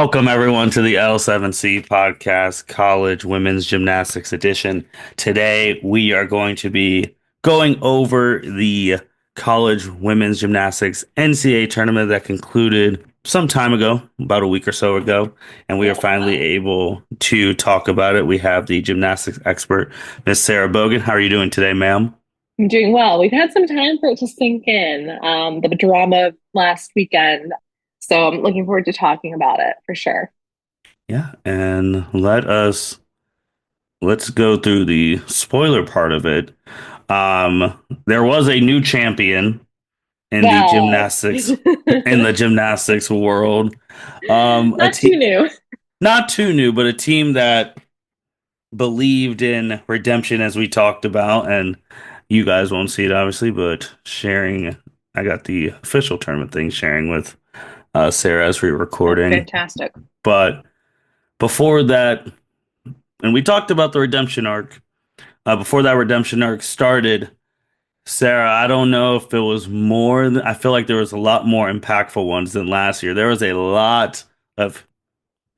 Welcome everyone to the L7C podcast, College Women's Gymnastics Edition. Today we are going to be going over the College Women's Gymnastics NCAA tournament that concluded some time ago, about a week or so ago, and we are finally able to talk about it. We have the gymnastics expert, Miss Sarah Bogan. How are you doing today, ma'am? I'm doing well. We've had some time for it to sink in, the drama of last weekend. So I'm looking forward to talking about it for sure. Yeah, and let's go through the spoiler part of it. There was a new champion in the Well, gymnastics world. A not too team new. not too new, but a team that believed in redemption, as we talked about, and you guys won't see it obviously, but sharing. I got the official tournament thing sharing with Sarah as we're Oh, recording, fantastic. but before that, and we talked about the redemption arc. Before that redemption arc started, Sarah, I don't know if it was more than, I feel like there was a lot more impactful ones than last year. There was a lot of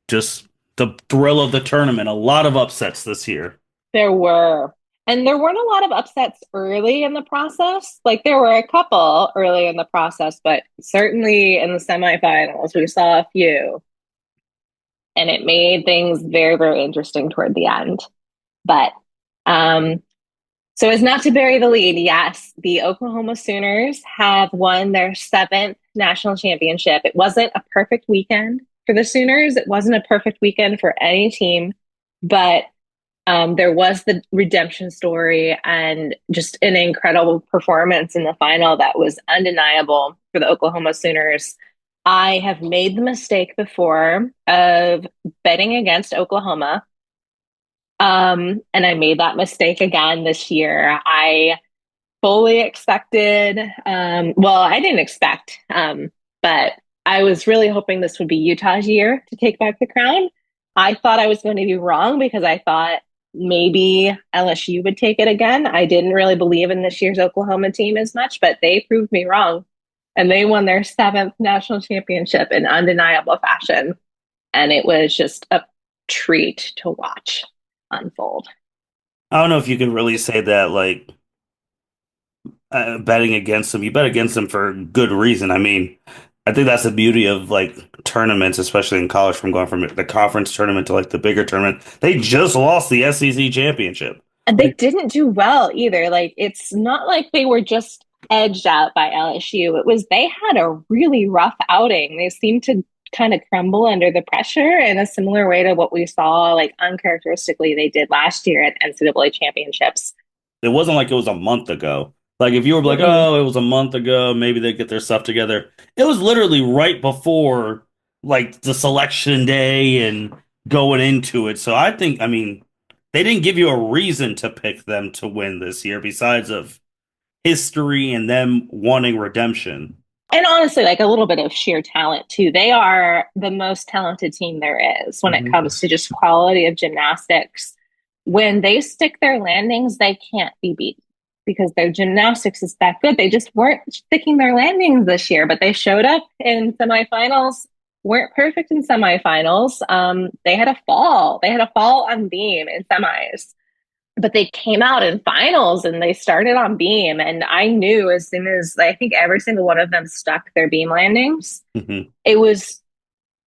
just the thrill of the tournament, a lot of upsets this year. There were. And there weren't a lot of upsets early in the process. Like there were a couple early in the process, but certainly in the semifinals, we saw a few. And it made things very, very interesting toward the end. But um, So as not to bury the lead, yes, the Oklahoma Sooners have won their seventh national championship. It wasn't a perfect weekend for the Sooners. It wasn't a perfect weekend for any team, but there was the redemption story and just an incredible performance in the final that was undeniable for the Oklahoma Sooners. I have made the mistake before of betting against Oklahoma, and I made that mistake again this year. I fully expected, well, I didn't expect, but I was really hoping this would be Utah's year to take back the crown. I thought I was going to be wrong because I thought maybe LSU would take it again. I didn't really believe in this year's Oklahoma team as much, but they proved me wrong. And they won their seventh national championship in undeniable fashion. And it was just a treat to watch unfold. I don't know if you can really say that, like, betting against them. You bet against them for good reason. I mean, I think that's the beauty of like tournaments, especially in college, from going from the conference tournament to like the bigger tournament. They just lost the SEC championship. And they Like, didn't do well either. Like it's not like they were just edged out by LSU. It was they had a really rough outing. They seemed to kind of crumble under the pressure in a similar way to what we saw, like uncharacteristically, they did last year at NCAA championships. it wasn't like it was a month ago. Like if you were like, Mm-mm. oh, it was a month ago, maybe they get their stuff together. It was literally right before like the selection day and going into it. So I think, I mean, they didn't give you a reason to pick them to win this year besides of history and them wanting redemption. And honestly, like a little bit of sheer talent too. They are the most talented team there is when it Hmm. comes to just quality of gymnastics. When they stick their landings, they can't be beat because their gymnastics is that good. They just weren't sticking their landings this year, but they showed up in semifinals, weren't perfect in semifinals. They had a fall. They had a fall on beam in semis, but they came out in finals and they started on beam. And I knew as soon as I think every single one of them stuck their beam landings, Hmm. it was,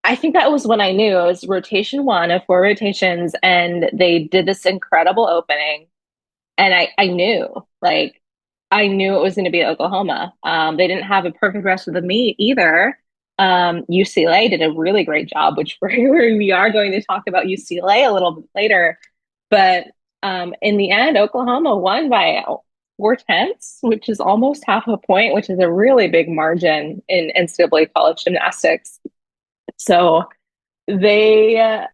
I think that was when I knew it was rotation one of four rotations. And they did this incredible opening. And I knew, like, I knew it was going to be Oklahoma. They didn't have a perfect rest of the meet either. UCLA did a really great job, which we are going to talk about UCLA a little bit later. But in the end, Oklahoma won by 4/10, which is almost half a point, which is a really big margin in NCAA college gymnastics. So they,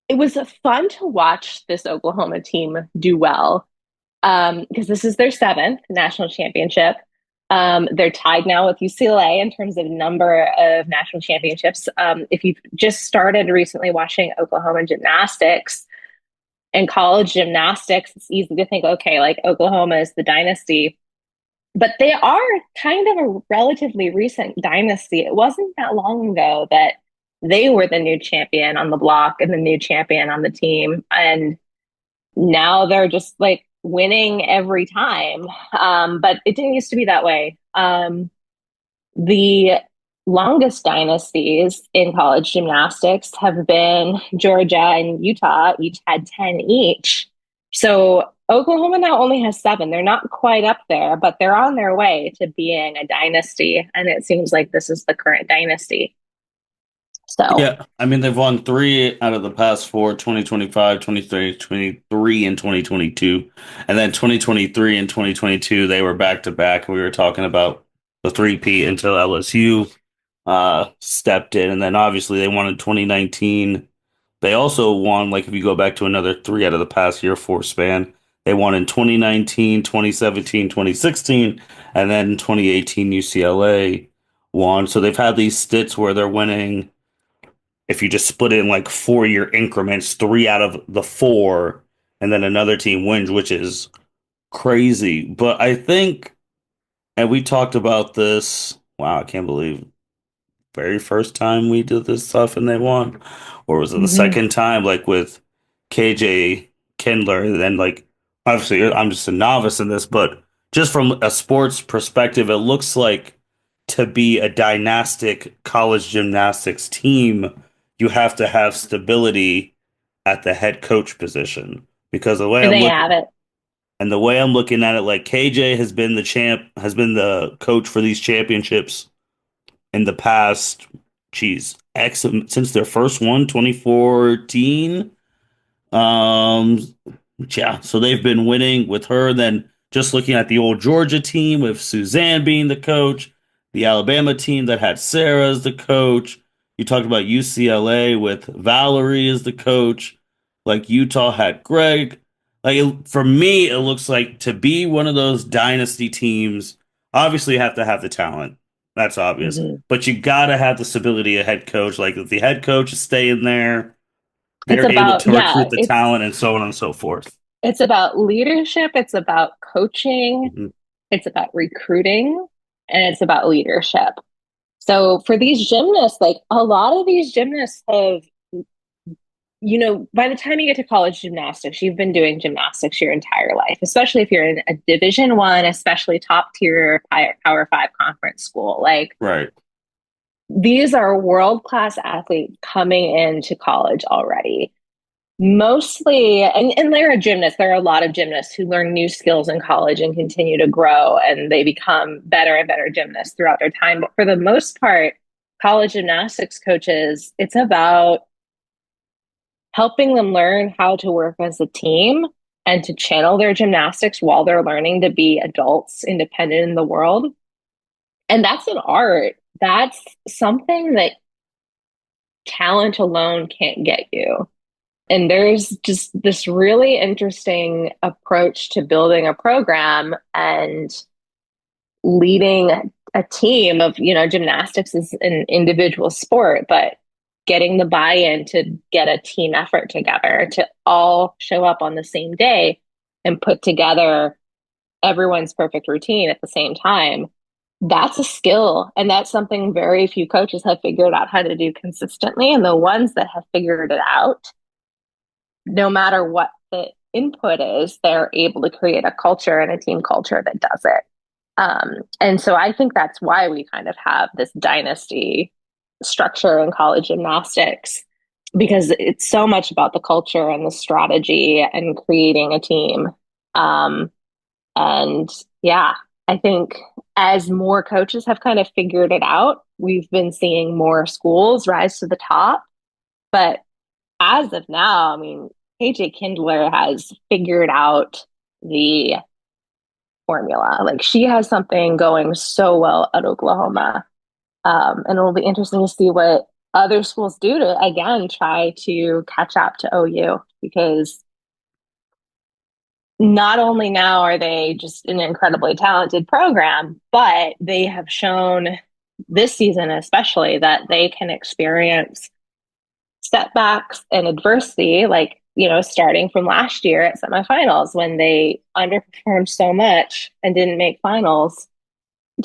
it was fun to watch this Oklahoma team do well because this is their seventh national championship. They're tied now with UCLA in terms of number of national championships. If you've just started recently watching Oklahoma gymnastics, in college gymnastics, it's easy to think, okay, like Oklahoma is the dynasty, but they are kind of a relatively recent dynasty. It wasn't that long ago that they were the new champion on the block and the new champion on the team. And now they're just like winning every time. But it didn't used to be that way. The longest dynasties in college gymnastics have been Georgia and Utah, each had 10 each. So Oklahoma now only has seven. They're not quite up there, but they're on their way to being a dynasty. And it seems like this is the current dynasty. So, Yeah, I mean they've won three out of the past four, 2025, 2023, and 2022. And then 2023 and 2022, they were back to back. We were talking about the three-peat until LSU stepped in. And then obviously they won in 2019. They also won, like if you go back to another three out of the past year four span, they won in 2019, 2017, 2016, and then 2018 UCLA won. So they've had these stits where they're winning if you just split it in like 4 year increments, three out of the four, and then another team wins, which is crazy. But I think, and we talked about this. Wow, I can't believe very first time we did this stuff and they won, or was it the mhm. second time? Like with KJ Kindler, and then like obviously I'm just a novice in this, but just from a sports perspective, it looks like to be a dynastic college gymnastics team, you have to have stability at the head coach position because the way I'm They looking have it. and the way I'm looking at it, like KJ has been the champ, has been the coach for these championships in the past, geez, X since their first one, 2014. Um, yeah, so they've been winning with her. Then just looking at the old Georgia team with Suzanne being the coach, the Alabama team that had Sarah as the coach. You talked about UCLA with Valerie as the coach. Like Utah had Greg. For me, it looks like to be one of those dynasty teams, obviously you have to have the talent. That's obvious. Mhm. But you gotta have the stability of head coach. Like if the head coach is staying there, It's they're able about, to yeah, recruit the talent and so on and so forth. it's about leadership, it's about coaching, Mhm. it's about recruiting, and it's about leadership. So for these gymnasts, like a lot of these gymnasts have, by the time you get to college gymnastics, you've been doing gymnastics your entire life, especially if you're in a Division One, especially top tier Power Five conference school. Like Right. these are world class athletes coming into college already. Mostly, and there are gymnasts, there are a lot of gymnasts who learn new skills in college and continue to grow and they become better and better gymnasts throughout their time. But for the most part, college gymnastics coaches, it's about helping them learn how to work as a team and to channel their gymnastics while they're learning to be adults independent in the world. And that's an art. That's something that talent alone can't get you. And there's just this really interesting approach to building a program and leading a team of, gymnastics is an individual sport, but getting the buy-in to get a team effort together, to all show up on the same day and put together everyone's perfect routine at the same time. That's a skill. And that's something very few coaches have figured out how to do consistently. And the ones that have figured it out, no matter what the input is, they're able to create a culture and a team culture that does it. And so I think that's why we kind of have this dynasty structure in college gymnastics, because it's so much about the culture and the strategy and creating a team. Um, and yeah, I think as more coaches have kind of figured it out, we've been seeing more schools rise to the top. But as of now, I mean, KJ Kindler has figured out the formula. Like she has something going so well at Oklahoma. And it'll be interesting to see what other schools do to, again, try to catch up to OU because not only now are they just an incredibly talented program, but they have shown this season, especially, that they can experience setbacks and adversity, like, starting from last year at semifinals when they underperformed so much and didn't make finals.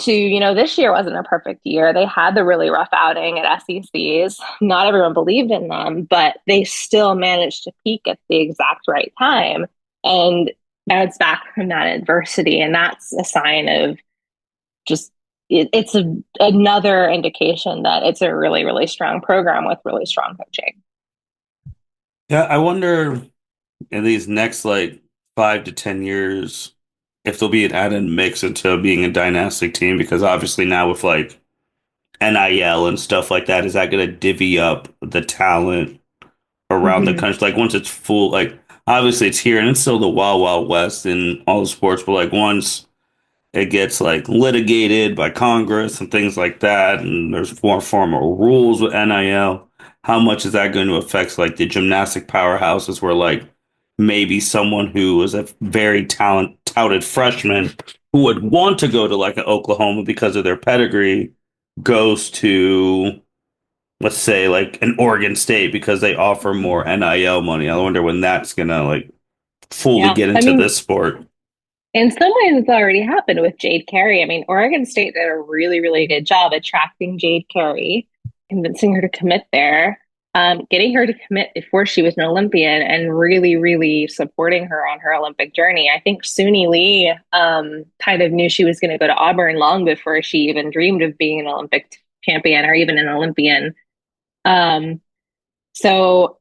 to, this year wasn't a perfect year. They had the really rough outing at SECs. Not everyone believed in them, but they still managed to peak at the exact right time and bounce back from that adversity. And that's a sign of just it's another indication that it's a really, really strong program with really strong coaching. Yeah, I wonder in these next like 5 to 10 years if there'll be an added mix into being a dynastic team because obviously now with like NIL and stuff like that, is that going to divvy up the talent around the Mm-hmm. country? Like once it's full, like obviously it's here and it's still the wild, wild west in all the sports, but like once it gets like litigated by Congress and things like that, and there's more formal rules with NIL. How much is that going to affect like the gymnastic powerhouses where like maybe someone who is a very touted freshman who would want to go to like an Oklahoma because of their pedigree goes to let's say like an Oregon State because they offer more NIL money. I wonder when that's gonna like fully Yeah. get I into mean, this sport. in some ways, it's already happened with Jade Carey. I mean, Oregon State did a really, really good job attracting Jade Carey, convincing her to commit there, getting her to commit before she was an Olympian, and really, really supporting her on her Olympic journey. I think Suni Lee kind of knew she was going to go to Auburn long before she even dreamed of being an Olympic champion or even an Olympian. Um, so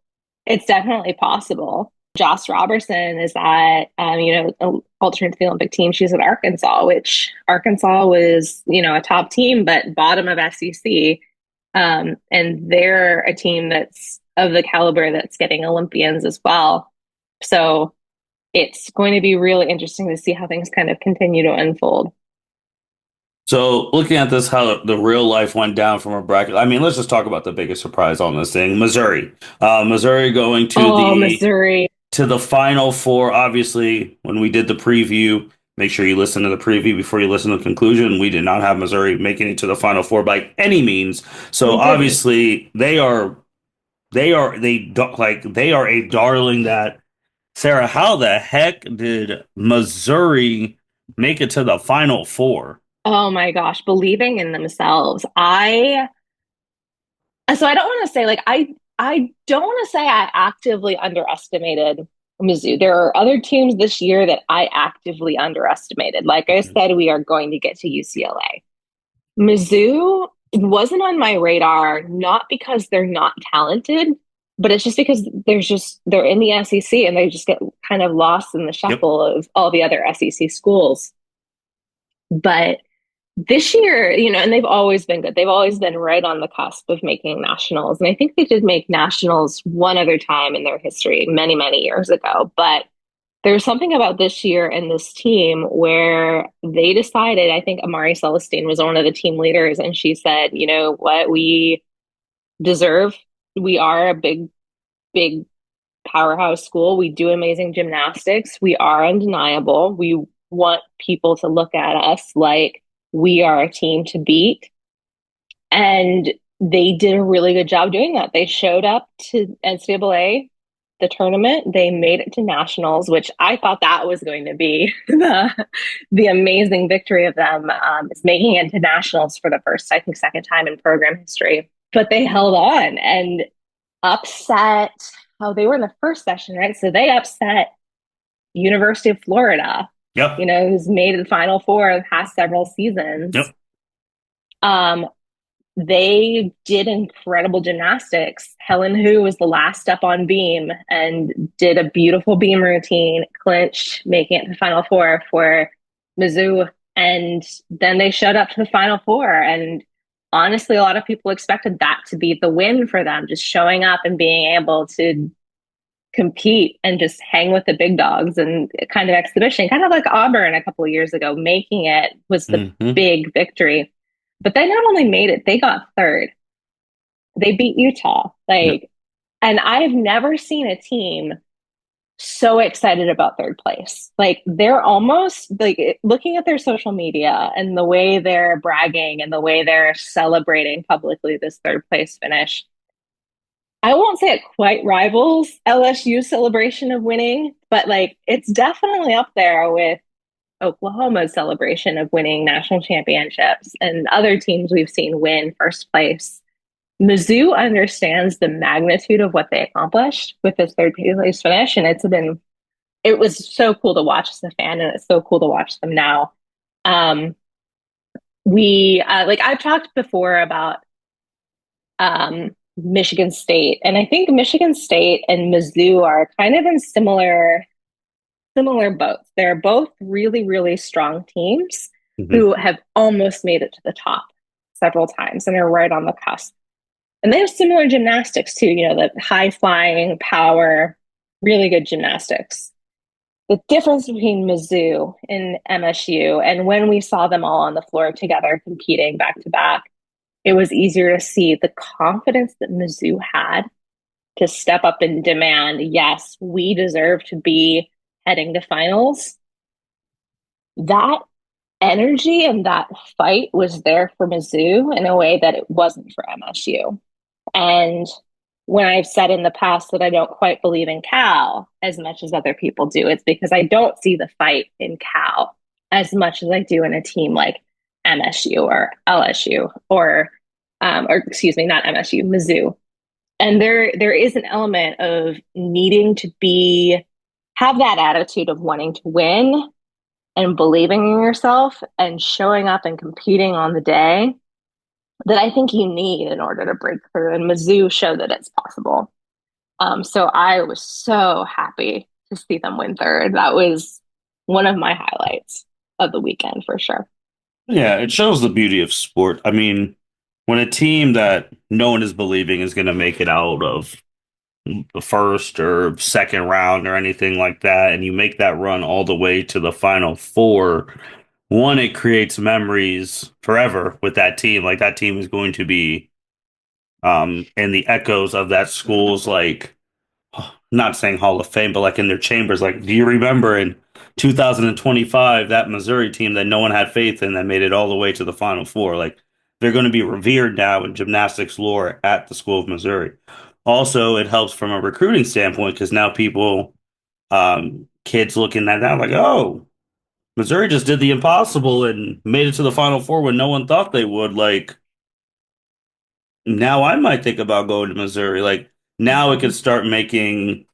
it's definitely possible. Joss Robertson is at, alternate to the Olympic team. She's at Arkansas, which Arkansas was, a top team, but bottom of SEC. And they're a team that's of the caliber that's getting Olympians as well. So it's going to be really interesting to see how things kind of continue to unfold. So looking at this, how the real life went down from a bracket. I mean, let's just talk about the biggest surprise on this thing, Missouri. Missouri going Oh, Missouri. to the Final Four. Obviously, when we did the preview, make sure you listen to the preview before you listen to the conclusion. We did not have Missouri making it to the Final Four by any means. So We didn't. obviously, they are a darling that Sarah, how the heck did Missouri make it to the Final Four? Oh my gosh, believing in themselves. I don't want to say I don't want to say I actively underestimated Mizzou. There are other teams this year that I actively underestimated. Like I said, we are going to get to UCLA. Mizzou wasn't on my radar, not because they're not talented, but it's just because they're in the SEC and they just get kind of lost in the Yep. shuffle of all the other SEC schools. But this year, and they've always been good. They've always been right on the cusp of making nationals. And I think they did make nationals one other time in their history many, many years ago. But there's something about this year and this team where they decided, I think Amari Celestine was one of the team leaders, and she said, you know what, we deserve, we are a big, big powerhouse school. We do amazing gymnastics. We are undeniable. We want people to look at us like we are a team to beat. And they did a really good job doing that. They showed up to NCAA, the tournament. They made it to nationals, which I thought that was going to be the amazing victory of them, is making it to nationals for the first, I think, second time in program history. But they held on and upset. Oh, they were in the first session, right? So they upset University of Florida, Yep. who's made the Final Four the past several seasons. Yep. Um, they did incredible gymnastics. Helen Hu was the last up on beam and did a beautiful beam routine, clinched, making it to the Final Four for Mizzou. And then they showed up to the Final Four. And honestly, a lot of people expected that to be the win for them, just showing up and being able to compete and just hang with the big dogs and kind of exhibition, kind of like Auburn a couple of years ago. Making it was the Hmm. big victory. But they not only made it, they got third. They beat Utah. Yep. And I've never seen a team so excited about third place. Like they're almost like looking at their social media and the way they're bragging and the way they're celebrating publicly this third place finish. I won't say it quite rivals LSU's celebration of winning, but like it's definitely up there with Oklahoma's celebration of winning national championships and other teams we've seen win first place. Mizzou understands the magnitude of what they accomplished with this third place finish, and it was so cool to watch as a fan, and it's so cool to watch them now. Um, we like I've talked before about Michigan State, and I think Michigan State and Mizzou are kind of in similar boats. They're both really, really strong teams Hmm. who have almost made it to the top several times and are right on the cusp. And they have similar gymnastics too, the high flying power, really good gymnastics. The difference between Mizzou and MSU, and when we saw them all on the floor together competing back to back, it was easier to see the confidence that Mizzou had to step up and demand, yes, we deserve to be heading to finals. That energy and that fight was there for Mizzou in a way that it wasn't for MSU. And when I've said in the past that I don't quite believe in Cal as much as other people do, it's because I don't see the fight in Cal as much as I do in a team like MSU or LSU or excuse me, not MSU, Mizzou. And there is an element of needing to have that attitude of wanting to win and believing in yourself and showing up and competing on the day that I think you need in order to break through. And Mizzou showed that it's possible. So I was so happy to see them win third. That was one of my highlights of the weekend for sure. Yeah, it shows the beauty of sport. I mean, when a team that no one is believing is going to make it out of the first or second round or anything like that, and you make that run all the way to the final four, one, it creates memories forever with that team. Like that team is going to be in the echoes of that school's like not saying Hall of Fame, but like in their chambers. Like, do you remember in 2025 that Missouri team that no one had faith in that made it all the way to the Final Four? Like, they're going to be revered now in gymnastics lore at the School of Missouri. Also, it helps from a recruiting standpoint because now kids looking at that like, oh, Missouri just did the impossible and made it to the Final Four when no one thought they would. Like, now I might think about going to Missouri. Like, now it could Mm-hmm. start making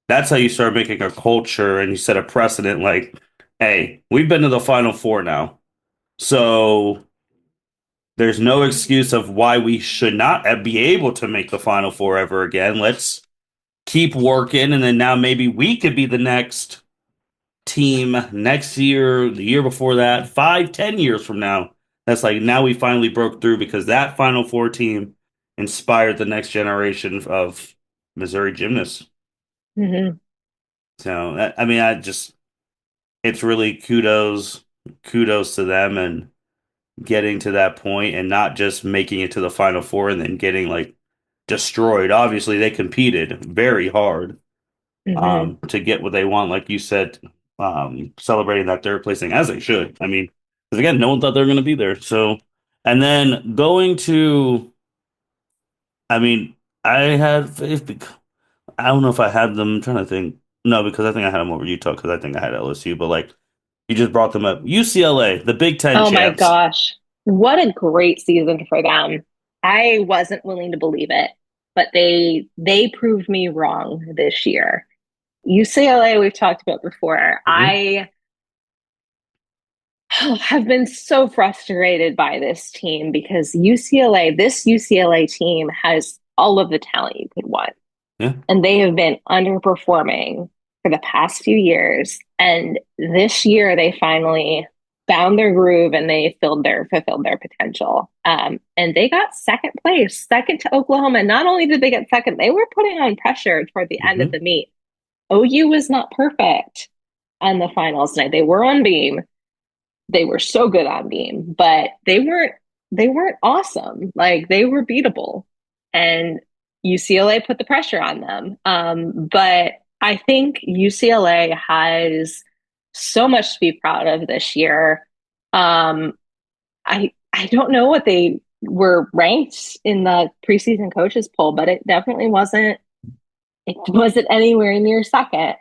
that's how you start making a culture and you set a precedent like, hey, we've been to the Final Four now. So there's no excuse of why we should not be able to make the Final Four ever again. Let's keep working. And then now maybe we could be the next team next year, the year before that, 5, 10 years from now. That's like now we finally broke through because that Final Four team inspired the next generation of Missouri gymnasts. Mm-hmm. So, I mean, it's really kudos to them and getting to that point and not just making it to the final four and then getting like destroyed. Obviously, they competed very hard Mm-hmm. to get what they want, like you said, celebrating that third placing as they should. I mean, because again, no one thought they were going to be there. So, and then going to, I mean, I had faith. I don't know if I had them. I'm trying to think. No, because I think I had them over Utah because I think I had LSU. But like you just brought them up. UCLA, the Big Ten Oh my champs. gosh. What a great season for them. I wasn't willing to believe it, but they proved me wrong this year. UCLA, we've talked about before. Hmm. I have been so frustrated by this team because this UCLA team has all of the talent you could want. Yeah. And they have been underperforming for the past few years. And this year they finally found their groove and they fulfilled their potential. And they got second place, second to Oklahoma. Not only did they get second, they were putting on pressure toward the end of Hmm. the meet. OU was not perfect on the finals night. They were on beam. They were so good on beam, but they weren't awesome. Like they were beatable. And UCLA put the pressure on them. But I think UCLA has so much to be proud of this year. Um, I don't know what they were ranked in the preseason coaches poll, but it wasn't anywhere near second.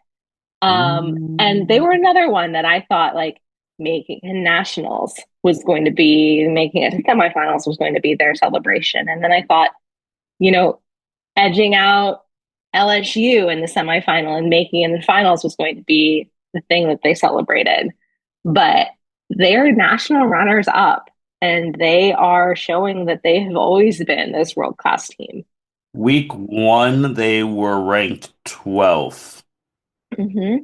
And they were another one that I thought like making and nationals was going to be making it to semifinals was going to be their celebration. And then I thought, you know, edging out LSU in the semifinal and making it in the finals was going to be the thing that they celebrated. But they're national runners up and they are showing that they have always been this world class team. Week one, they were ranked 12th. Hmm.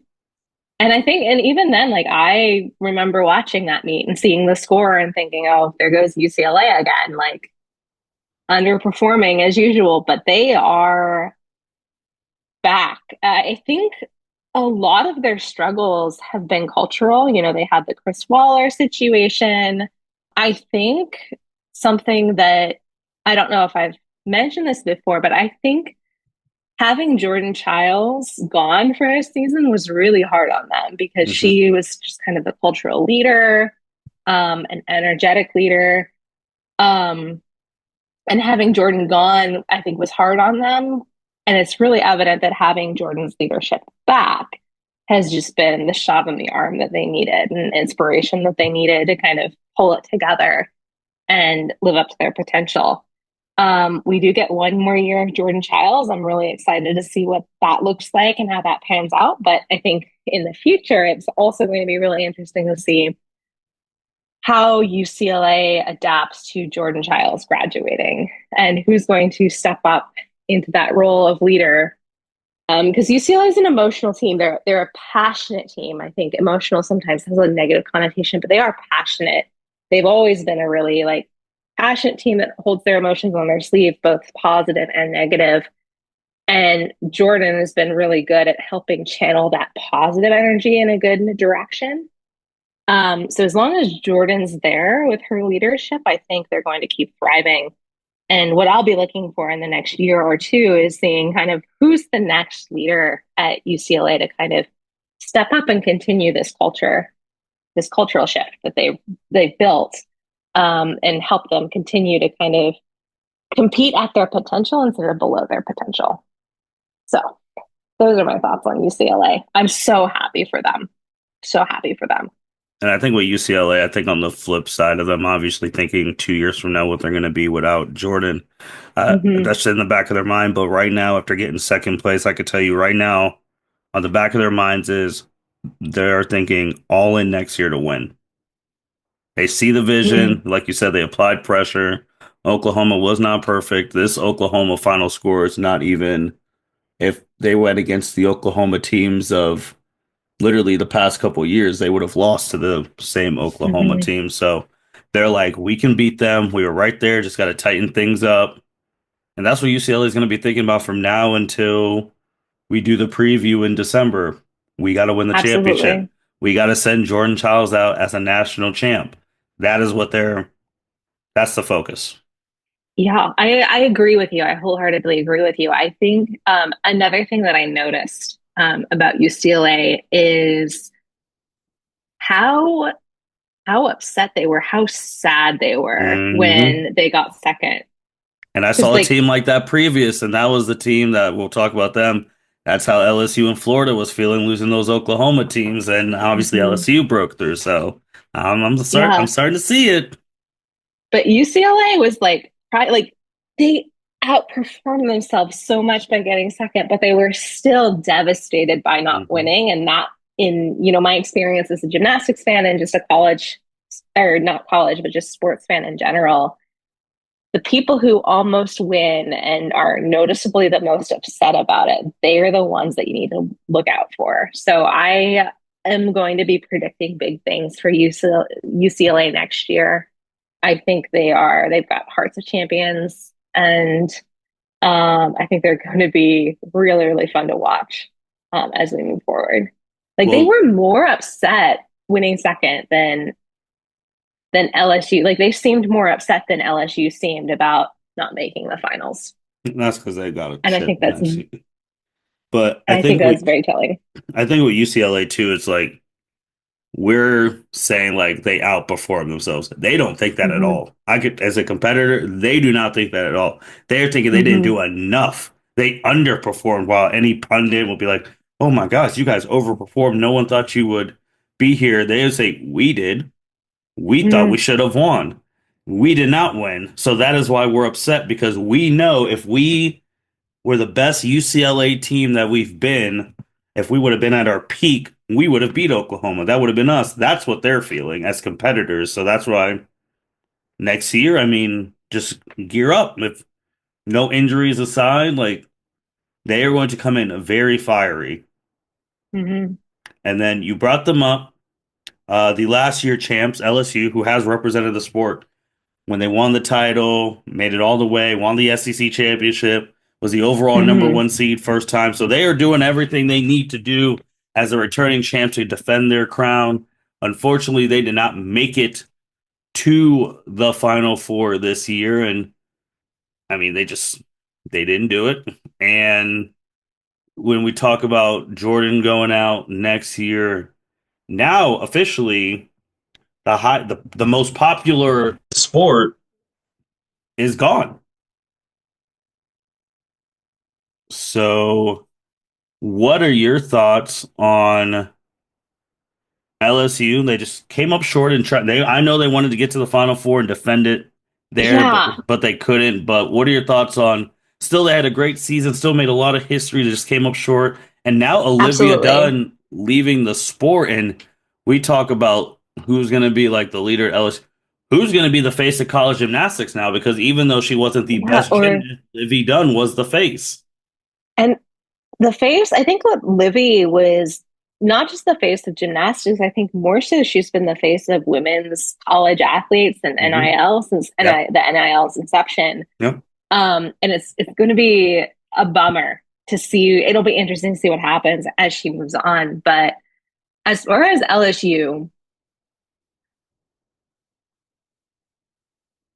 And I think, and even then, like I remember watching that meet and seeing the score and thinking, oh, there goes UCLA again, like underperforming as usual, but they are back. I think a lot of their struggles have been cultural. You know, they had the Chris Waller situation. I think something that I don't know if I've mentioned this before, but I think having Jordan Chiles gone for a season was really hard on them because Hmm. she was just kind of the cultural leader, an energetic leader. Um, and having Jordan gone, I think, was hard on them. And it's really evident that having Jordan's leadership back has just been the shot in the arm that they needed and inspiration that they needed to kind of pull it together and live up to their potential. We do get one more year of Jordan Chiles. I'm really excited to see what that looks like and how that pans out. But I think in the future, it's also going to be really interesting to see how UCLA adapts to Jordan Chiles graduating and who's going to step up into that role of leader. Because UCLA is an emotional team. They're a passionate team. I think emotional sometimes has a negative connotation, but they are passionate. They've always been a really like passionate team that holds their emotions on their sleeve, both positive and negative. And Jordan has been really good at helping channel that positive energy in a good direction. So as long as Jordan's there with her leadership, I think they're going to keep thriving. And what I'll be looking for in the next year or two is seeing kind of who's the next leader at UCLA to kind of step up and continue this culture, this cultural shift that they've built, and help them continue to kind of compete at their potential instead of below their potential. So those are my thoughts on UCLA. I'm so happy for them. So happy for them. And I think with UCLA, I think on the flip side of them, obviously thinking 2 years from now what they're going to be without Jordan, Hmm. that's in the back of their mind. But right now, after getting second place, I could tell you right now, on the back of their minds is they're thinking all in next year to win. They see the vision. Like you said, they applied pressure. Oklahoma was not perfect. This Oklahoma final score is not even if they went against the Oklahoma teams of literally the past couple of years, they would have lost to the same Oklahoma Hmm. team. So they're like, we can beat them. We were right there. Just got to tighten things up. And that's what UCLA is going to be thinking about from now until we do the preview in December. We got to win the championship. Absolutely. We got to send Jordan Chiles out as a national champ. That is what that's the focus. Yeah, I agree with you. I wholeheartedly agree with you. I think another thing that I noticed about UCLA is how how upset they were, how sad they were Hmm. when they got second. And I Because saw a team like that previous, and that was the team that we'll talk about them. That's how LSU and Florida was feeling losing those Oklahoma teams, and obviously Mhm. LSU broke through. So I'm Yeah, starting to see it. but UCLA was like they outperformed themselves so much by getting second, but they were still devastated by not Hmm. winning. And that, in my experience as a gymnastics fan and just a college, or not college, but just sports fan in general, the people who almost win and are noticeably the most upset about it, they are the ones that you need to look out for. So I am going to be predicting big things for UCLA next year. I think they've got hearts of champions, and I think they're going to be really, really fun to watch as we move forward. Like they Well, were more upset winning second than LSU. Like they seemed more upset than LSU seemed about not making the finals. that's because they got a And I chip think that's next and year. But I think that's very telling. I think with UCLA too, it's like we're saying like they outperform themselves. They don't think that at Hmm. all. I could, as a competitor, they do not think that at all. They're thinking they didn't Hmm. do enough. They underperformed while any pundit will be like, oh my gosh, you guys overperformed. No one thought you would be here, they would say, we did. We thought we Mm, should have won. We did not win. So that is why we're upset because we know if we were the best UCLA team that we've been, if we would have been at our peak, we would have beat Oklahoma. That would have been us. That's what they're feeling as competitors. So that's why next year, I mean, just gear up. If no injuries aside, like they are going to come in very fiery. hmm And then you brought them up, the last year champs, LSU, who has represented the sport when they won the title, made it all the way, won the SEC championship, was the overall number hmm one seed first time. So they are doing everything they need to do as a returning champ to defend their crown. Unfortunately, they did not make it to the Final Four this year, and I mean they didn't do it. And when we talk about Jordan going out next year, now officially the most popular sport is gone. So, what are your thoughts on LSU? They just came up short and tried. I know they wanted to get to the Final Four and defend it there, Yeah, but they couldn't. But what are your thoughts on? Still, they had a great season. Still made a lot of history. They just came up short, and now Olivia absolutely. Dunne leaving the sport, and we talk about who's going to be like the leader at LSU. Who's going to be the face of college gymnastics now? Because even though she wasn't the Yeah, best or gymnast, Livvy Dunne was the face. and the face, I think what Livy was not just the face of gymnastics, I think more so she's been the face of women's college athletes and Hmm. NIL since Yeah. the NIL's inception. Yep. And it's going to be a bummer to see. It'll be interesting to see what happens as she moves on. But as far as LSU,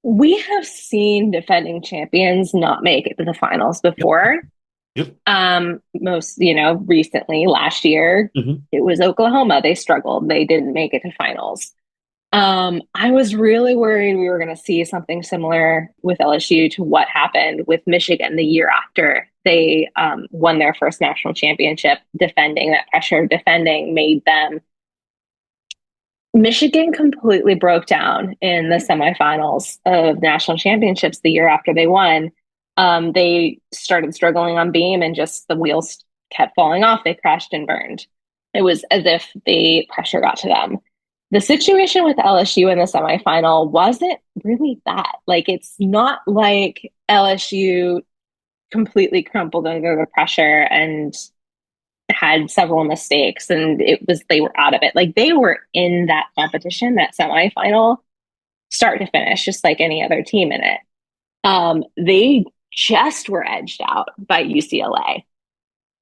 we have seen defending champions not make it to the finals Yep. before. Yep. Most, recently last year, Hmm. it was Oklahoma. They struggled. They didn't make it to finals. I was really worried we were going to see something similar with LSU to what happened with Michigan the year after they won their first national championship. Defending that pressure of defending made them. Michigan completely broke down in the semifinals of national championships the year after they won. They started struggling on beam and just the wheels kept falling off. They crashed and burned. It was as if the pressure got to them. The situation with LSU in the semifinal wasn't really that. Like, it's not like LSU completely crumpled under the pressure and had several mistakes and they were out of it. Like, they were in that competition, that semifinal, start to finish, just like any other team in it. They just were edged out by UCLA.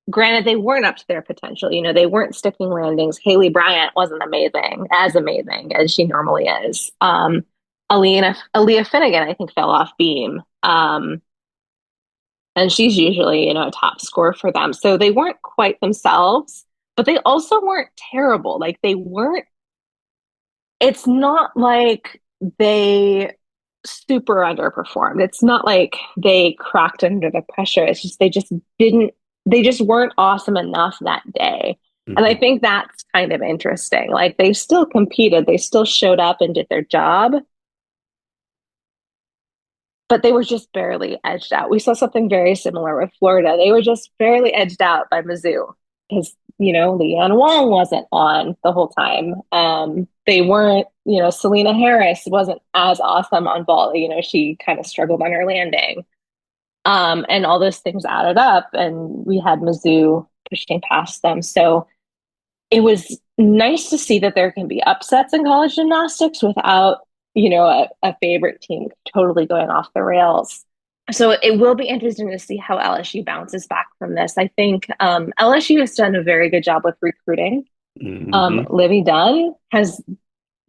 Granted, they weren't up to their potential. They weren't sticking landings. Haley Bryant wasn't amazing as she normally is. Aaliyah Finnegan, I think, fell off beam. And she's usually, a top scorer for them. So they weren't quite themselves, but they also weren't terrible. Like, they weren't, it's not like they super underperformed. It's not like they cracked under the pressure. It's just they just weren't awesome enough that day. And I Hmm. think that's kind of interesting. Like, they still competed, they still showed up and did their job, but they were just barely edged out. We saw something very similar with Florida. They were just barely edged out by Mizzou because, Leanne Wong wasn't on the whole time. They weren't, Selena Harris wasn't as awesome on volley. She kind of struggled on her landing. And all those things added up, and we had Mizzou pushing past them. So it was nice to see that there can be upsets in college gymnastics without, a favorite team totally going off the rails. So it will be interesting to see how LSU bounces back from this. I think LSU has done a very good job with recruiting. Hmm. Livvy Dunne has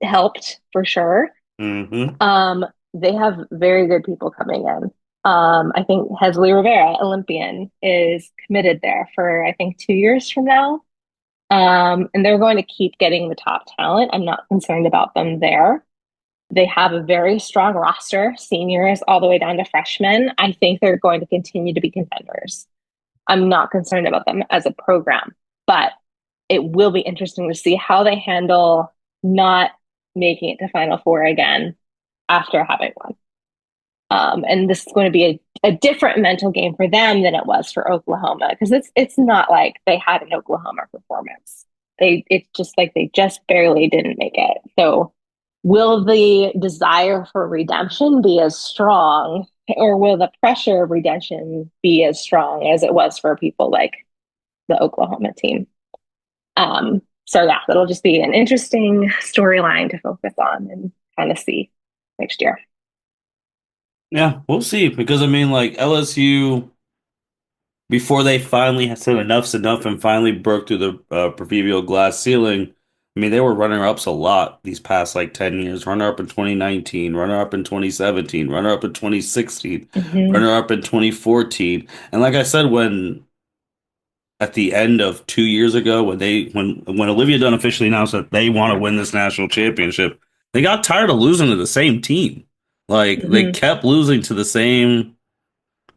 helped for sure. Hmm. Um, they have very good people coming in. I think Hesley Rivera, Olympian, is committed there for I think 2 years from now. And they're going to keep getting the top talent. I'm not concerned about them there. They have a very strong roster, seniors all the way down to freshmen. I think they're going to continue to be contenders. I'm not concerned about them as a program, but it will be interesting to see how they handle not making it to Final Four again after having won. And this is going to be a different mental game for them than it was for Oklahoma because it's not like they had an Oklahoma performance. It's just like they just barely didn't make it. So will the desire for redemption be as strong, or will the pressure of redemption be as strong as it was for people like the Oklahoma team? So yeah, that'll just be an interesting storyline to focus on and kind of see next year. Yeah, we'll see. Because I mean, like LSU, before they finally said enough's enough and finally broke through the proverbial glass ceiling, I mean, they were runner-ups a lot these past like 10 years. Runner-up in 2019, runner-up in 2017, runner-up in 2016, Mm-hmm. runner-up in 2014. And like I said, when at the end of 2 years ago, when Olivia Dunne officially announced that they want to win this national championship, they got tired of losing to the same team. Like they Mm-hmm. kept losing to the same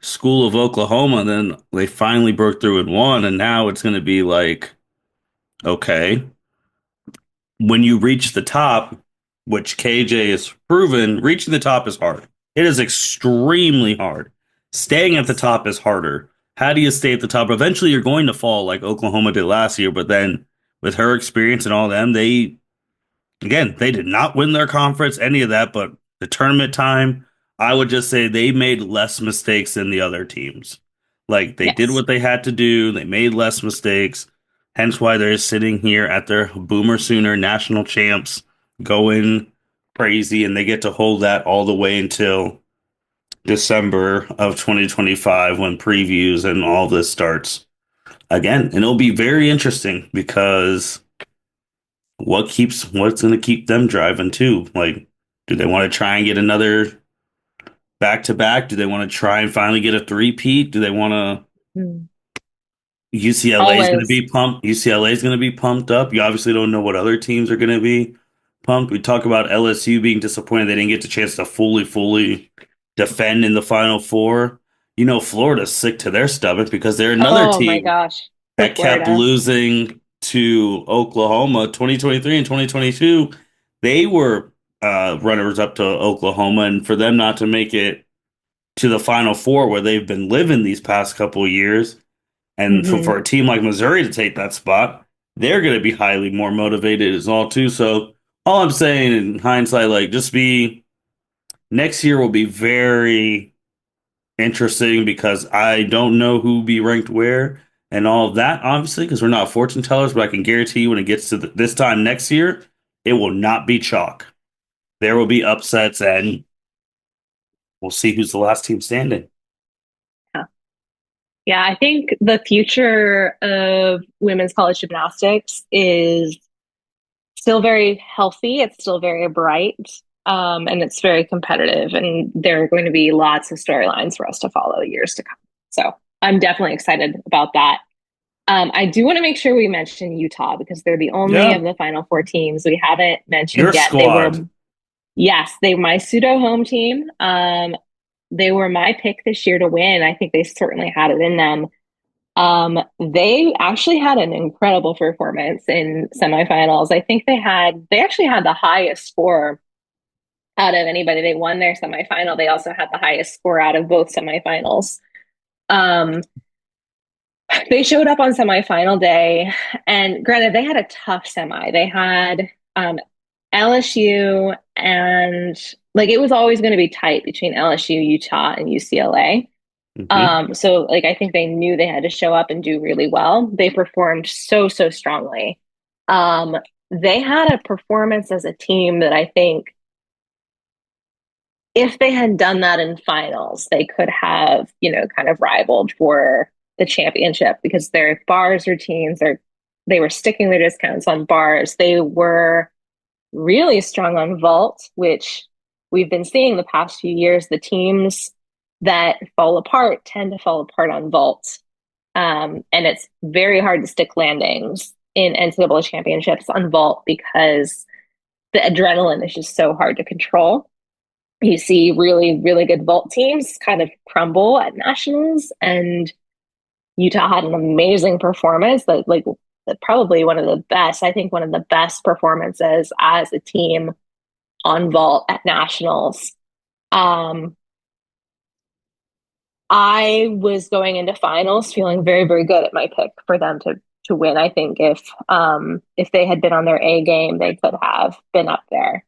school of Oklahoma, and then they finally broke through and won, and now it's going to be like, okay, when you reach the top, which KJ has proven, reaching the top is hard. It is extremely hard. Staying at the Yes. top is harder. How do you stay at the top? Eventually, you're going to fall like Oklahoma did last year, but then with her experience and all them, they again, they did not win their conference, any of that, but the tournament time, I would just say they made less mistakes than the other teams. Like they did Yes. what they had to do, they made less mistakes, hence why they're sitting here at their Boomer Sooner national champs going crazy, and they get to hold that all the way until December of 2025 when previews and all this starts again. And it'll be very interesting because what's going to keep them driving too? Like, do they want to try and get another back to back? Do they want to try and finally get a three-peat? Do they want to? Mm. UCLA is going to Always. be pumped. UCLA is going to be pumped up. You obviously don't know what other teams are going to be pumped. We talk about LSU being disappointed they didn't get the chance to fully defend in the Final Four. You know, Florida's sick to their stomach because they're another Oh my team gosh. For that kept Florida. losing to Oklahoma 2023 and 2022. They were runners up to Oklahoma, and for them not to make it to the Final Four where they've been living these past couple of years, and Hmm. for a team like Missouri to take that spot, they're going to be highly more motivated as all too. So all I'm saying in hindsight, like just be next year will be very interesting because I don't know who be ranked where and all of that, obviously, because we're not fortune tellers, but I can guarantee you when it gets to this time next year, it will not be chalk. There will be upsets, and we'll see who's the last team standing. Yeah. Yeah, I think the future of women's college gymnastics is still very healthy. It's still very bright. And it's very competitive. And there are going to be lots of storylines for us to follow years to come. So I'm definitely excited about that. I do want to make sure we mention Utah because they're the only Yeah, of the Final Four teams we haven't your mentioned yet. They were, squad. yes, they were my pseudo home team. They were my pick this year to win. I think they certainly had it in them. They actually had an incredible performance in semifinals. I think they actually had the highest score out of anybody. They won their semifinal. They also had the highest score out of both semifinals. Um, they showed up on semifinal day, and granted, they had a tough semi. They had LSU, and like it was always going to be tight between LSU, Utah, and UCLA. Hmm. So like I think they knew they had to show up and do really well. They performed so strongly. Um, they had a performance as a team that I think if they had done that in finals, they could have, kind of rivaled for the championship because their bars routines are they were sticking their discounts on bars. They were really strong on vault, which we've been seeing the past few years. The teams that fall apart tend to fall apart on vault. And it's very hard to stick landings in NCAA championships on vault because the adrenaline is just so hard to control. You see really good vault teams kind of crumble at nationals, and Utah had an amazing performance. Like probably one of the best, I think one of the best performances as a team on vault at nationals. Um, I was going into finals feeling very, very good at my pick for them to win. I think if they had been on their A game, they could have been up there.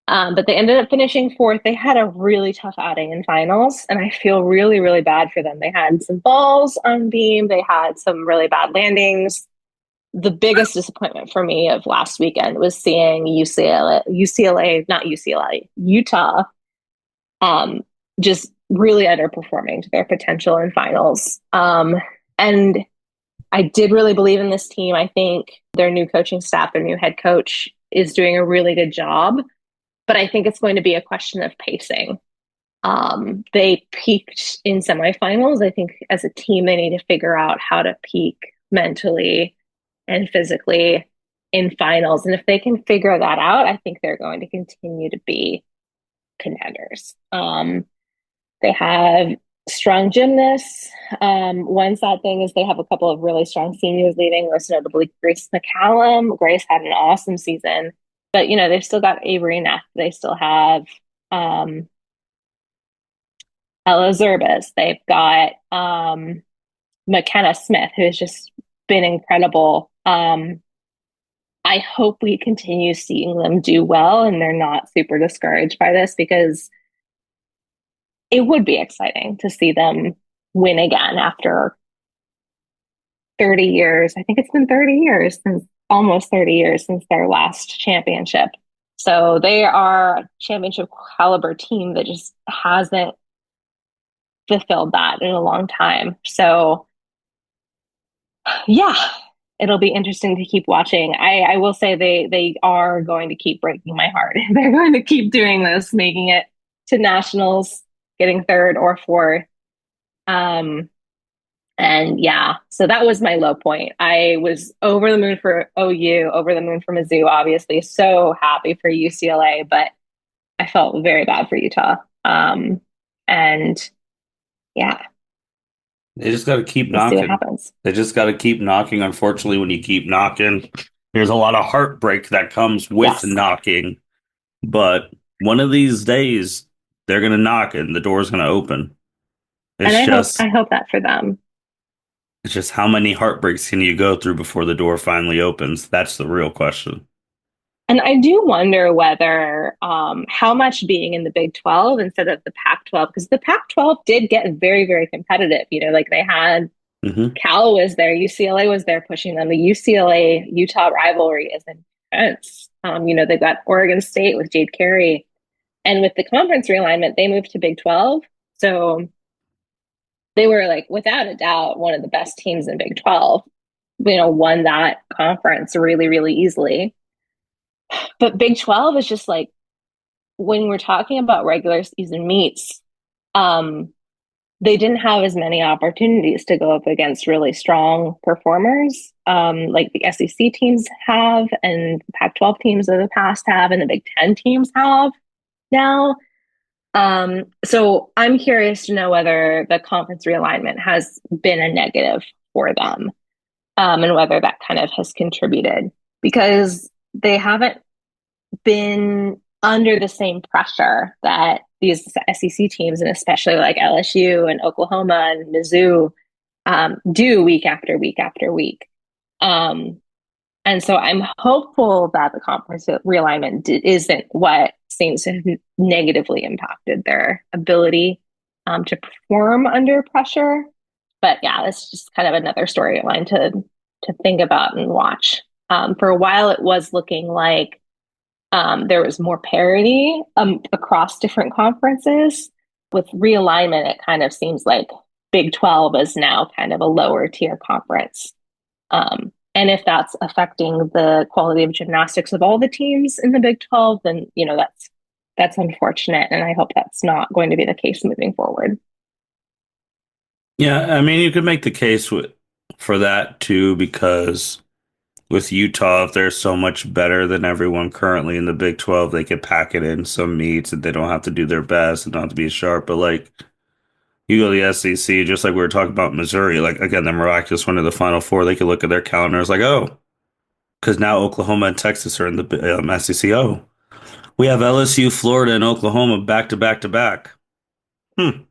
But they ended up finishing fourth. They had a really tough outing in finals, and I feel really, really bad for them. They had some balls on beam, they had some really bad landings. The biggest disappointment for me of last weekend was seeing not UCLA, Utah, um, just really underperforming to their potential in finals. And I did really believe in this team. I think their new coaching staff, their new head coach, is doing a really good job. But I think it's going to be a question of pacing. They peaked in semifinals. I think as a team, they need to figure out how to peak mentally and physically in finals. And if they can figure that out, I think they're going to continue to be contenders. They have strong gymnasts. One sad thing is they have a couple of really strong seniors leaving, most notably Grace McCallum. Grace had an awesome season, but they've still got Avery Neff. They still have um, Ella Zerbis. They've got McKenna Smith, who's just been incredible. I hope we continue seeing them do well and they're not super discouraged by this, because it would be exciting to see them win again after 30 years. I think it's been 30 years since almost 30 years since their last championship. So they are a championship caliber team that just hasn't fulfilled that in a long time. So yeah, it'll be interesting to keep watching. I will say they are going to keep breaking my heart. They're going to keep doing this, making it to nationals, getting third or fourth. And yeah, so that was my low point. I was over the moon for OU, over the moon for Mizzou, obviously. So happy for UCLA, but I felt very bad for Utah. And yeah, They just got to keep we'll see what knocking. happens. They just got to keep knocking. Unfortunately, when you keep knocking, there's a lot of heartbreak that comes with Yes. knocking. But one of these days, they're going to knock and the door's going to open. And It's I just, hope that for them. it's just how many heartbreaks can you go through before the door finally opens? That's the real question. And I do wonder whether how much being in the Big 12 instead of the Pac 12, because the Pac 12 did get very, very competitive. Like they had Hmm. Cal was there, UCLA was there pushing them. The UCLA Utah rivalry is intense. They've got Oregon State with Jade Carey. And with the conference realignment, they moved to Big 12. So they were like, without a doubt, one of the best teams in Big 12, won that conference really, really easily. But Big 12 is just like, when we're talking about regular season meets, um, they didn't have as many opportunities to go up against really strong performers, like the SEC teams have, and the Pac-12 teams of the past have, and the Big Ten teams have now. So I'm curious to know whether the conference realignment has been a negative for them, and whether that kind of has contributed, because they haven't been under the same pressure that these SEC teams, and especially like LSU and Oklahoma and Mizzou, do week after week after week. Um, and so I'm hopeful that the conference realignment isn't what seems to have negatively impacted their ability to perform under pressure. But yeah, it's just kind of another storyline to think about and watch. For a while, it was looking like there was more parity across different conferences. With realignment, it kind of seems like Big 12 is now kind of a lower tier conference. And if that's affecting the quality of gymnastics of all the teams in the Big 12, then that's unfortunate, and I hope that's not going to be the case moving forward. Yeah, I mean, you could make the case for that too, because with Utah, if they're so much better than everyone currently in the Big 12, they could pack it in some meets and they don't have to do their best and don't have to be sharp. But like You go to the SEC, just like we were talking about Missouri, like again, the miraculous run to the Final Four. They could look at their calendar, it's like, oh, because now Oklahoma and Texas are in the SEC. Oh, we have LSU, Florida, and Oklahoma back to back to back. Hmm.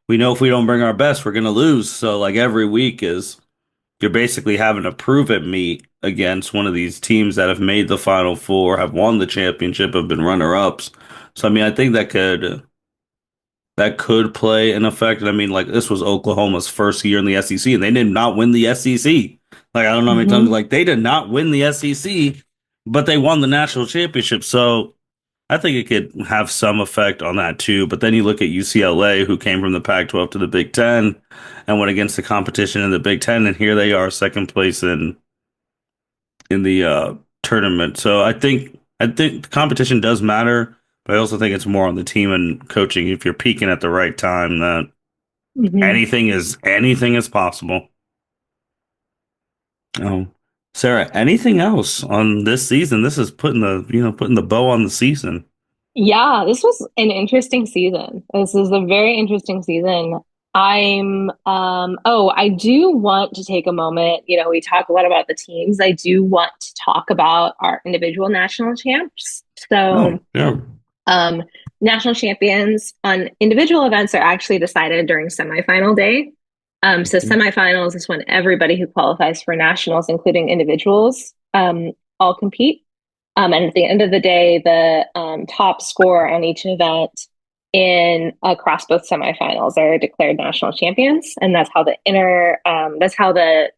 We know if we don't bring our best, we're gonna lose. So like every week is you're basically having to prove it meet against one of these teams that have made the Final Four, have won the championship, have been runner-ups. So I mean, I think that could play an effect. And I mean, like this was Oklahoma's first year in the SEC, and they did not win the SEC. Like I don't know how many times, Hmm. like they did not win the SEC, but they won the national championship. So I think it could have some effect on that too. But then you look at UCLA, who came from the Pac-12 to the Big Ten and went against the competition in the Big Ten, and here they are, second place in the tournament. So I think the competition does matter, but I also think it's more on the team and coaching. If you're peaking at the right time, that Hmm. anything is possible. Oh, Sarah, anything else on this season? This is putting the bow on the season. Yeah, this was an interesting season. This is a very interesting season. I do want to take a moment. We talk a lot about the teams. I do want to talk about our individual national champs. Oh, So, yeah. um, national champions on individual events are actually decided during semifinal day. So semifinals is when everybody who qualifies for nationals, including individuals, all compete. And at the end of the day, the top score on each event in across both semifinals are declared national champions, and that's how the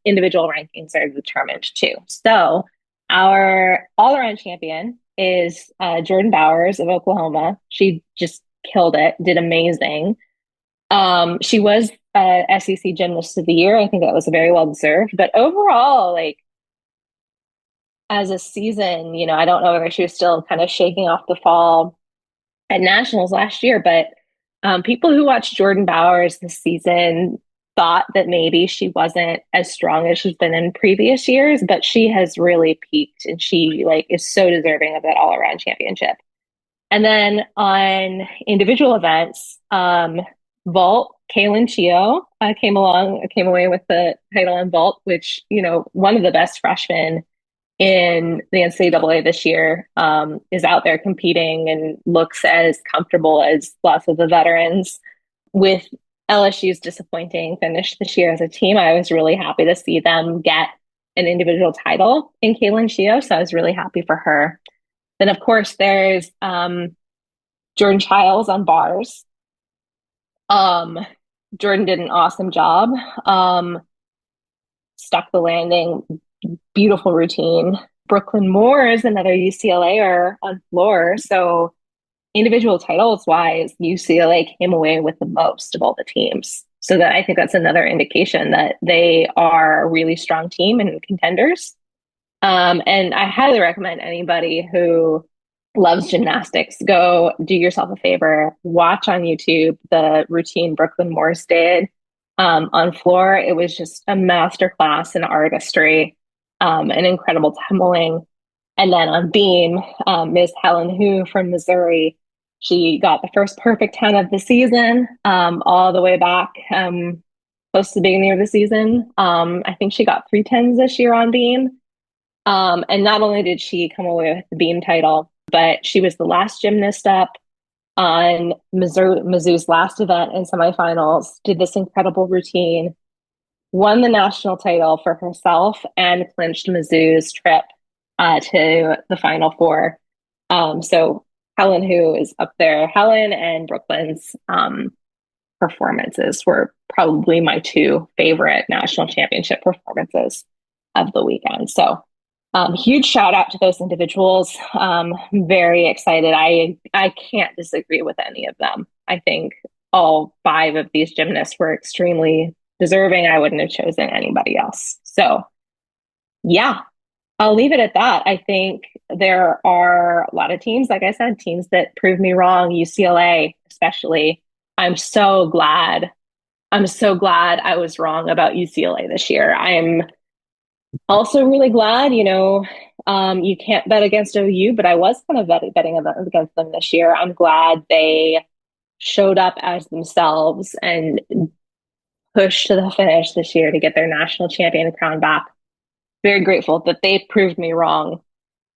individual rankings are determined too. So our all-around champion is Jordan Bowers of Oklahoma. She just killed it, did amazing. She was SEC Gymnast of the Year. I think that was very well deserved. But overall, like as a season, I don't know whether she was still kind of shaking off the fall at nationals last year, but people who watched Jordan Bowers this season thought that maybe she wasn't as strong as she's been in previous years, but she has really peaked and she like is so deserving of that all around championship. And then on individual events, vault, Kailin Chio came away with the title in vault, which, one of the best freshmen in the NCAA this year, is out there competing and looks as comfortable as lots of the veterans. With LSU's disappointing finish this year as a team, I was really happy to see them get an individual title in Kailin Chio. So I was really happy for her. Then, of course, there's Jordan Chiles on bars. Um, Jordan did an awesome job. Um, Stuck the landing, beautiful routine. Brooklyn Moore is another UCLAer on floor. So individual titles wise, UCLA came away with the most of all the teams. So that I think that's another indication that they are a really strong team and contenders. And I highly recommend anybody who loves gymnastics, go do yourself a favor, watch on YouTube the routine Brooklyn Morse did on floor. It was just a masterclass in artistry, an incredible tumbling. And then on beam, Ms. Helen Hu from Missouri, she got the first perfect 10 of the season, all the way back close to the beginning of the season. I think she got 3 10s this year on beam. And not only did she come away with the beam title, but she was the last gymnast up on Mizzou's last event in semifinals, did this incredible routine, won the national title for herself, and clinched Mizzou's trip to the Final Four. So Helen, who is up there, Helen and Brooklyn's performances were probably my two favorite national championship performances of the weekend. So huge shout out to those individuals. Very excited. I can't disagree with any of them. I think all five of these gymnasts were extremely deserving. I wouldn't have chosen anybody else. So yeah, I'll leave it at that. I think there are a lot of teams, like I said, teams that prove me wrong. UCLA, especially. I'm so glad. I'm so glad I was wrong about UCLA this year. I'm also really glad, you can't bet against OU, but I was kind of betting against them this year. I'm glad they showed up as themselves and pushed to the finish this year to get their national champion crown back. Very grateful that they proved me wrong.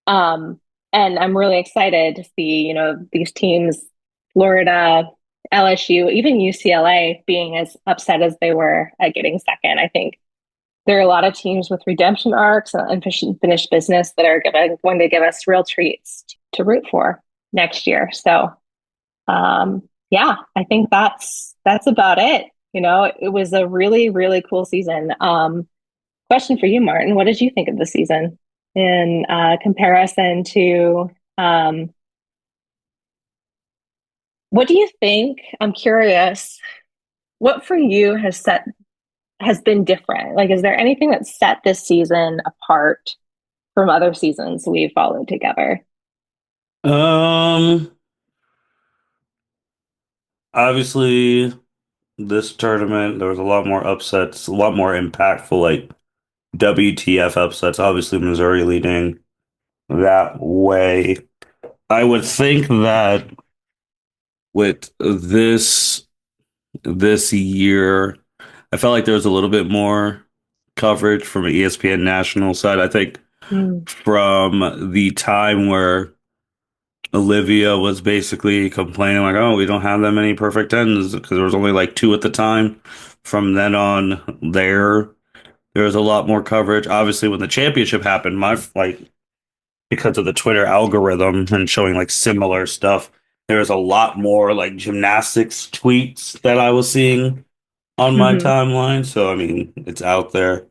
Um, and I'm really excited to see, these teams, Florida, LSU, even UCLA being as upset as they were at getting second. I think there are a lot of teams with redemption arcs and unfinished business that are going to give us real treats to root for next year. So, yeah, I think that's about it. It was a really, really cool season. Question for you, Martin. What did you think of the season in comparison to what do you think? I'm curious. What for you has been different? Like, is there anything that set this season apart from other seasons we've followed together? Um, Obviously, this tournament there was a lot more upsets, a lot more impactful, like WTF upsets. Obviously, Missouri leading that way. I would think that with this year, I felt like there was a little bit more coverage from an ESPN national side. I think Mm. from the time where Olivia was basically complaining like, "Oh, we don't have that many perfect tens because there was only like two at the time." From then on, there was a lot more coverage. Obviously, when the championship happened, my like because of the Twitter algorithm and showing like similar stuff, there was a lot more like gymnastics tweets that I was seeing on my Hmm. timeline. So I mean, it's out there.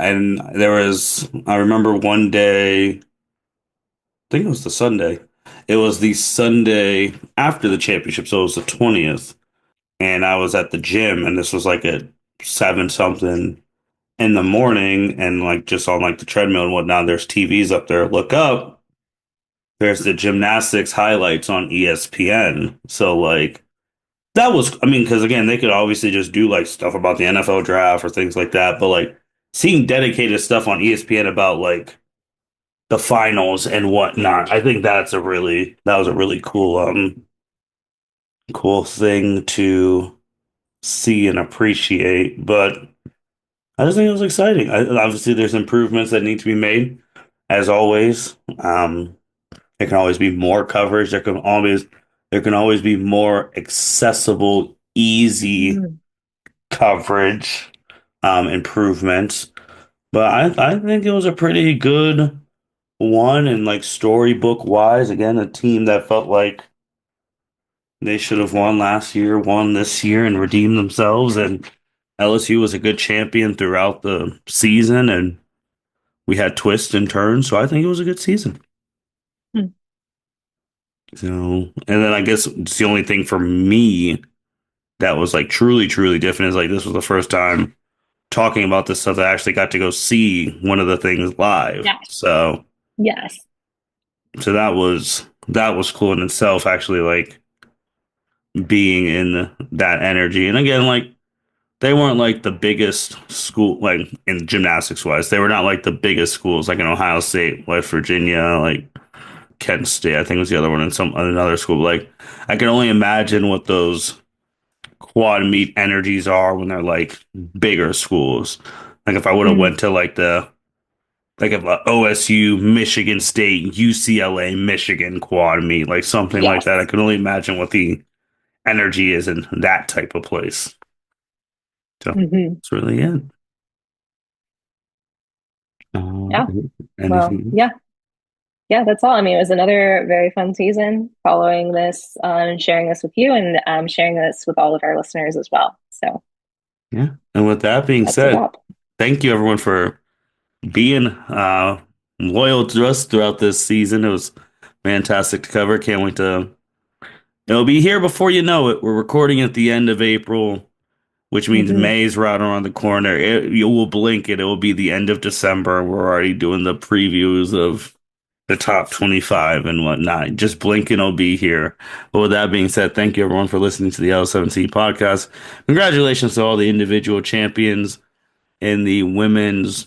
And I remember one day, I think it was the Sunday. It was the Sunday after the championship, so it was the 20th. And I was at the gym, and this was like at seven something in the morning, and like just on like the treadmill and whatnot, there's TVs up there. Look up, there's the gymnastics highlights on ESPN. So like that was, I mean, because again, they could obviously just do like stuff about the NFL draft or things like that, but like seeing dedicated stuff on ESPN about like the finals and whatnot, I think that was a really cool thing to see and appreciate. But I just think it was exciting. Obviously, there's improvements that need to be made, as always. There can always be more coverage. There can always be more accessible, easy Mm. coverage, improvements. But I think it was a pretty good one, and like storybook wise, again, a team that felt like they should have won last year, won this year, and redeemed themselves. And LSU was a good champion throughout the season, and we had twists and turns. So I think it was a good season. Mm. So, and then I guess it's the only thing for me that was like truly, truly different is like this was the first time talking about this stuff that I actually got to go see one of the things live. Yes. Yes. So that was cool in itself, actually, like being in that energy. And again, like they weren't like the biggest school, like in gymnastics wise, they were not like the biggest schools, like in Ohio State, West Virginia, like Kent State, I think was the other one, and some another school. Like I can only imagine what those quad meet energies are when they're like bigger schools. Like if I would have Mm. went to like if a OSU, Michigan State, UCLA, Michigan quad meet, like something like Yes. that. I can only imagine what the energy is in that type of place. So Hmm. that's really it. Yeah. Well, Anything? yeah. Yeah, that's all. I mean, it was another very fun season following this and sharing this with you and sharing this with all of our listeners as well. So Yeah. And with that being that's a said, wrap. thank you everyone for being loyal to us throughout this season. It was fantastic to cover. Can't wait to. It'll be here before you know it. We're recording at the end of April, which means Hmm. May's right around the corner. You will blink it. It will be the end of December. We're already doing the previews of the top 25 and whatnot. Just blink and it'll be here. But with that being said, thank you everyone for listening to the L7C podcast. Congratulations to all the individual champions in the women's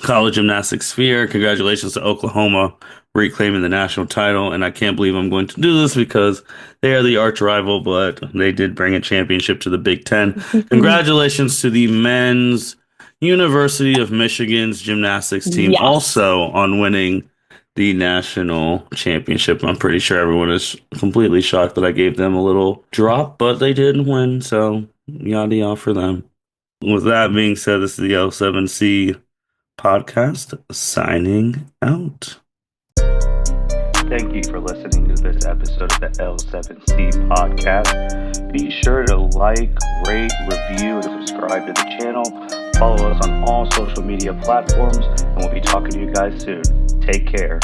college gymnastics sphere. Congratulations to Oklahoma reclaiming the national title. And I can't believe I'm going to do this because they are the arch rival, but they did bring a championship to the Big Ten. Congratulations to the men's University of Michigan's gymnastics team Yes. also on winning the national championship. I'm pretty sure everyone is completely shocked that I gave them a little drop, but they did win, so yada yada for them. With that being said, this is the L7C podcast signing out. Thank you for listening to this episode of the L7C podcast. Be sure to like, rate, review, and subscribe to the channel. Follow us on all social media platforms, and we'll be talking to you guys soon. Take care.